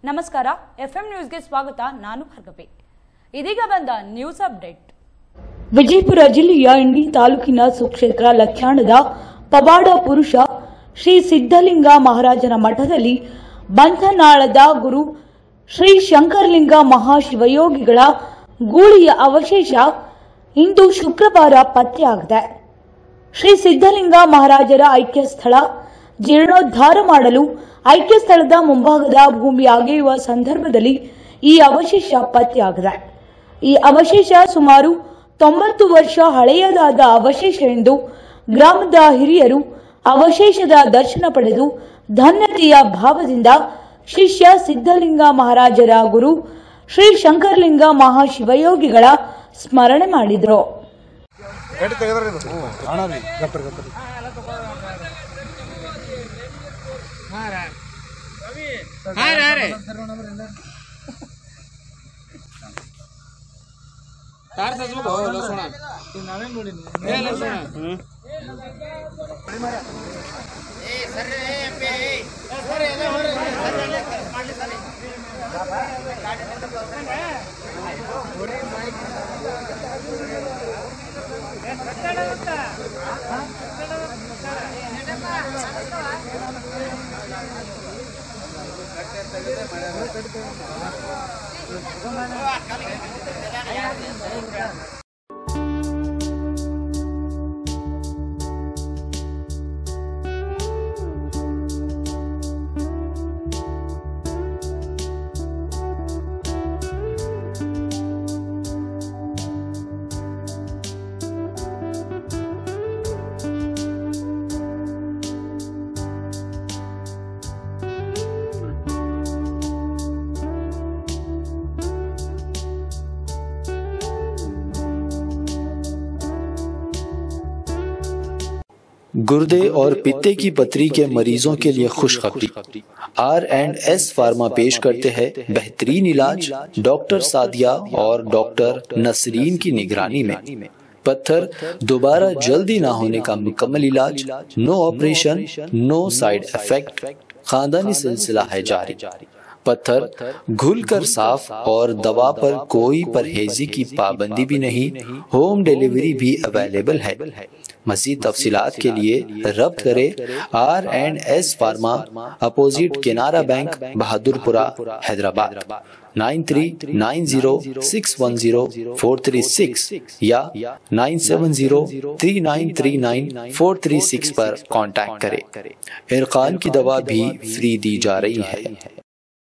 ನಮಸ್ಕಾರ, ಎಫ್ಎಂ ನ್ಯೂಸ್ಗೆ ಸ್ವಾಗತ. ನಾನು ಭಾರ್ಗವಿ. ಇದೀಗ ಬಂದ ನ್ಯೂಸ್ ಅಪ್ಡೇಟ್. ವಿಜಯಪುರ ಜಿಲ್ಲೆಯ ಇಂಡಿ ತಾಲೂಕಿನ ಸುಕ್ಷೇತ್ರ ಲಖ್ಯಾಣದ ಪವಾಡ ಪುರುಷ ಶ್ರೀ ಸಿದ್ದಲಿಂಗ ಮಹಾರಾಜನ ಮಠದಲ್ಲಿ ಬಂಧನಾಳದ ಗುರು ಶ್ರೀ ಶಂಕರಲಿಂಗ ಮಹಾಶಿವಯೋಗಿಗಳ ಗೂಳಿಯ ಅವಶೇಷ ಇಂದು ಶುಕ್ರವಾರ ಪತ್ತೆಯಾಗಿದೆ. ಶ್ರೀ ಸಿದ್ದಲಿಂಗ ಮಹಾರಾಜರ ಐಕ್ಯ ಸ್ಥಳ ಜೀರ್ಣೋದ್ಧಾರ ಮಾಡಲು ಐಕ್ಯ ಸ್ಥಳದ ಮುಂಭಾಗದ ಭೂಮಿ ಅಗೆಯುವ ಸಂದರ್ಭದಲ್ಲಿ ಈ ಅವಶೇಷ ಪತ್ತೆಯಾಗಿದೆ. ಈ ಅವಶೇಷ ಸುಮಾರು 90 ವರ್ಷ ಹಳೆಯದಾದ ಅವಶೇಷ ಎಂದು ಗ್ರಾಮದ ಹಿರಿಯರು ಅವಶೇಷದ ದರ್ಶನ ಪಡೆದು ಧನ್ಯತೆಯ ಭಾವದಿಂದ ಶಿಷ್ಯ ಸಿದ್ದಲಿಂಗ ಮಹಾರಾಜರ ಗುರು ಶ್ರೀ ಶಂಕರಲಿಂಗ ಮಹಾಶಿವಯೋಗಿಗಳ ಸ್ಮರಣೆ ಮಾಡಿದರು. गुर्दे और पित्ते की पथरी के मरीजों के लिए खुशखबरी। R&S फार्मा पेश करते हैं बेहतरीन इलाज डॉक्टर सादिया और डॉक्टर नसरीन की निगरानी में। पत्थर दोबारा जल्दी ना होने का मुकम्मल इलाज, no operation, no side effect, खानदानी सिलसिला है जारी। पत्थर घुलकर साफ और दवा पर कोई परहेजी की पाबंदी भी नहीं, होम डिलीवरी भी अवेलेबल है। मज़ीद तफसीलात के लिए रब्त करें R&S pharma, opposite Canara bank, Bahadurpura, Hyderabad 9390610436 या 9703939436 पर कांटेक्ट करें। इरकान की दवा भी फ्री दी जा रही है।